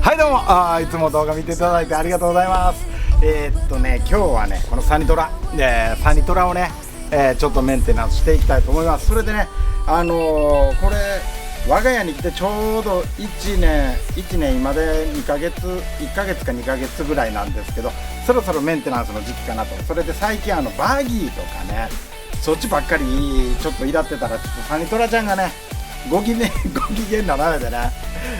はいどうも、いつも動画見ていただいてありがとうございます。今日はねこのサニトラをね、ちょっとメンテナンスしていきたいと思います。それでねこれ我が家に来てちょうど1年今で1ヶ月か2ヶ月ぐらいなんですけど、そろそろメンテナンスの時期かなと。それで最近バギーとかねそっちばっかりちょっといらってたら、ちょっとサニトラちゃんがねご機嫌なられでね、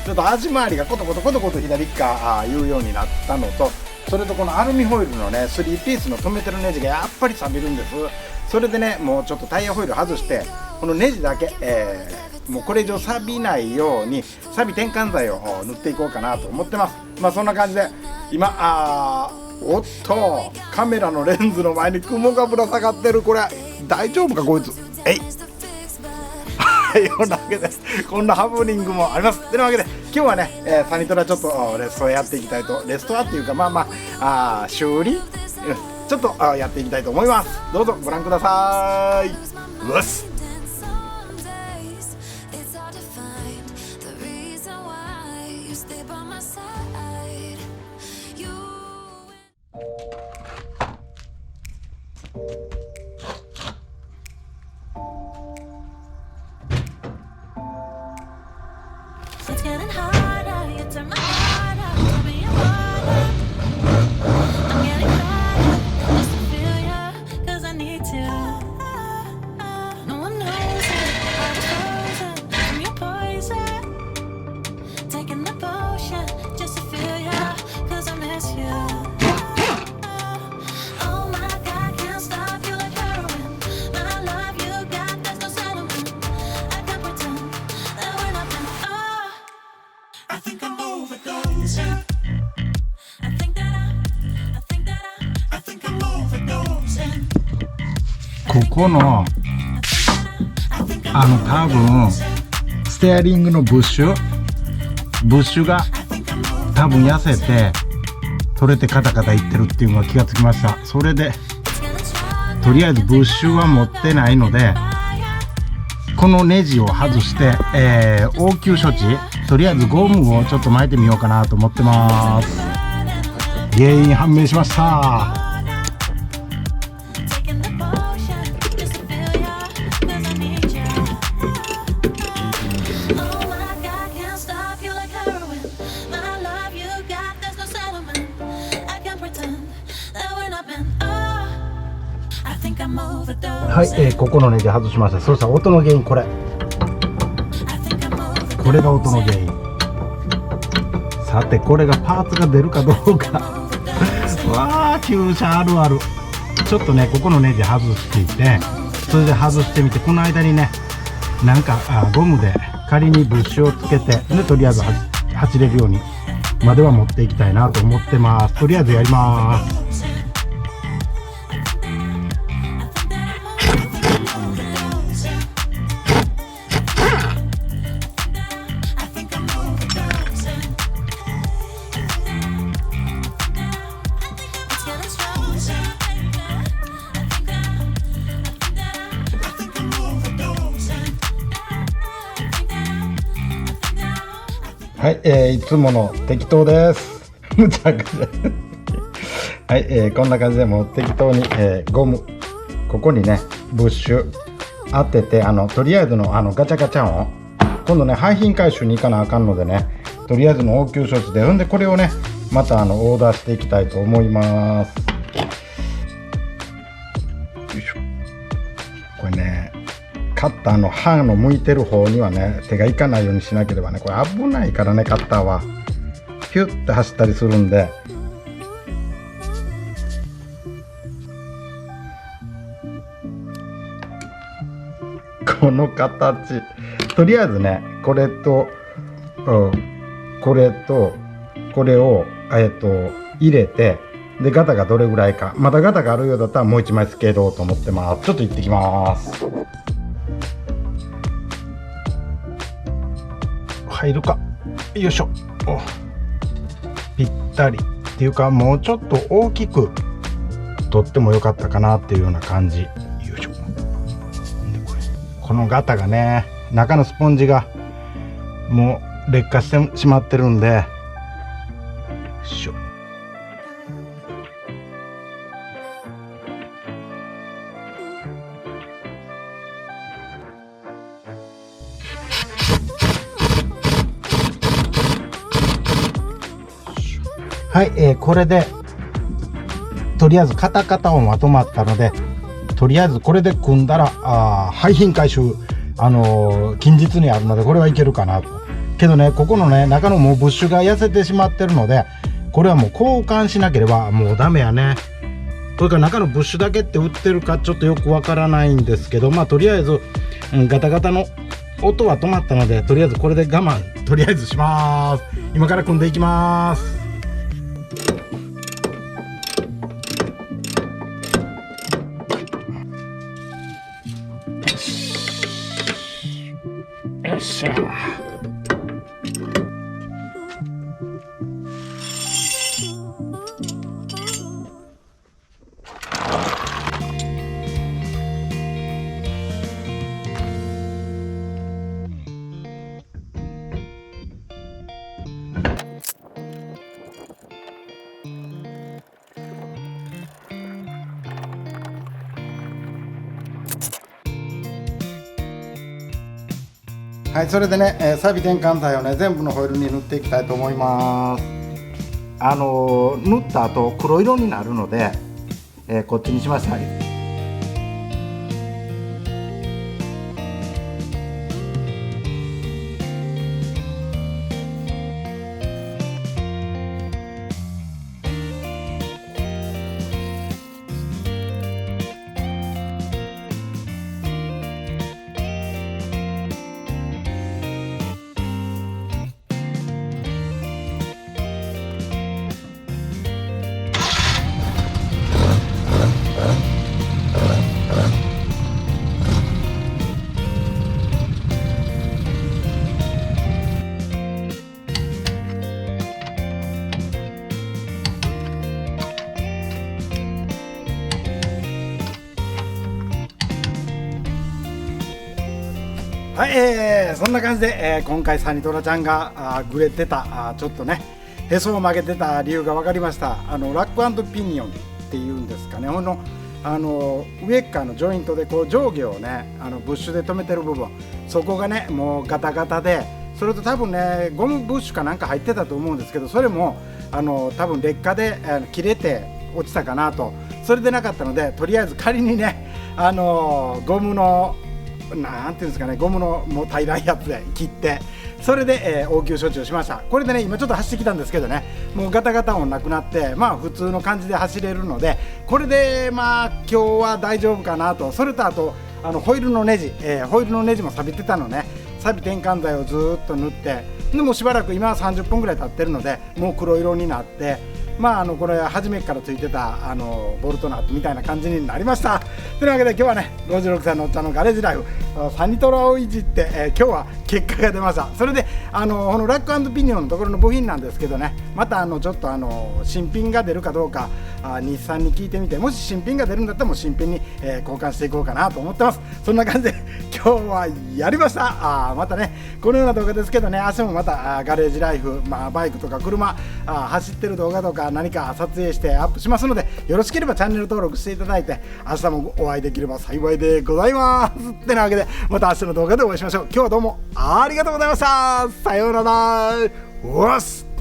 ちょっと足回りがコトコト左側言うようになったのと、それとこのアルミホイルのね3ピースの留めてるネジがやっぱり錆びるんです。それでねもうちょっとタイヤホイル外してこのネジだけ、もうこれ以上錆びないように錆転換剤を塗っていこうかなと思ってます。まあそんな感じで今おっとカメラのレンズの前に雲がぶら下がってる。これ大丈夫かこいつ。こんなわけでこんなハプニングもあります。というわけで今日はね、サニトラちょっとレストアやっていきたいと、レストアっていうか修理ちょっとやっていきたいと思います。どうぞご覧ください。うっすここの多分ステアリングのブッシュが多分痩せて取れてカタカタいってるっていうのが気がつきました。それでとりあえずブッシュは持ってないのでこのネジを外して、応急処置とりあえずゴムをちょっと巻いてみようかなと思ってます。原因判明しました。はい、ここのネジ外しました。そしたら音の原因これが音の原因。さてこれがパーツが出るかどうかわあ旧車あるある。ちょっとねここのネジ外していて、それで外してみて、この間にねなんかゴムで仮にブッシュをつけてでとりあえず走れるようにまでは持っていきたいなと思ってます。とりあえずやります。はい、いつもの適当です。むちゃくちゃはい、こんな感じでもう適当に、ゴムここにねブッシュ当ててとりあえずのガチャガチャ音、今度ね廃品回収に行かなあかんのでね、とりあえずの応急処置で、ほんでこれをねまたオーダーしていきたいと思います。よいしょ。これねカッターの刃の向いてる方にはね手がいかないようにしなければね、これ危ないからね、カッターはヒュッて走ったりするんで。この形、とりあえずねこれと、これとこれを入れて、でガタがどれぐらいか、まだガタがあるようだったらもう一枚つけろうと思ってます。ちょっと行ってきます。入るか、よいしょ。ぴったりっていうか、もうちょっと大きく取ってもよかったかなっていうような感じ。よいしょ。このガタがね、中のスポンジがもう劣化してしまってるんで、よいしょ。はい、これでとりあえずカタカタをまとまったので、とりあえずこれで組んだら廃品回収近日にあるので、これはいけるかなと。けどね、ここのね中のもうブッシュが痩せてしまってるので、これはもう交換しなければもうダメやね。それから中のブッシュだけって売ってるかちょっとよくわからないんですけど、まあとりあえず、ガタガタの音は止まったので、とりあえずこれで我慢とりあえずします。今から組んでいきます。よっしゃ。はい、それでね、錆転換剤をね全部のホイールに塗っていきたいと思います。塗った後黒色になるので、こっちにしました。はい、そんな感じで、今回サニトラちゃんがグレてたちょっとねへそを曲げてた理由が分かりました。ラック&ピニオンっていうんですかね、上側のジョイントでこう上下をねブッシュで留めてる部分、そこがねもうガタガタで、それと多分ねゴムブッシュかなんか入ってたと思うんですけど、それも多分劣化で切れて落ちたかなと。それでなかったので、とりあえず仮にねゴムのなんていうんですかね、ゴムのもう平らいやつで切って、それで、応急処置をしました。これでね今ちょっと走ってきたんですけどね、もうガタガタもなくなって、まあ普通の感じで走れるので、これでまあ今日は大丈夫かなと。それとあとホイールのネジ、ホイールのネジも錆びてたのね、錆転換剤をずーっと塗って、でもしばらく今は30分ぐらい経ってるのでもう黒色になって、まあこれ初めからついてたボルトナットみたいな感じになりました。というわけで今日はね56歳のおっちゃんのガレージライフサニトラをいじって、今日は結果が出ました。それでこのラック&ピニオンのところの部品なんですけどね、またちょっと新品が出るかどうか日産に聞いてみて、もし新品が出るんだったらもう新品に、交換していこうかなと思ってます。そんな感じで今日はやりました。またねこのような動画ですけどね、明日もまたガレージライフ、バイクとか車走ってる動画とか何か撮影してアップしますので、よろしければチャンネル登録していただいて、明日もお会いできれば幸いでございます。ってなわけでまた明日の動画でお会いしましょう。今日はどうもありがとうございました。さようなら。おっす。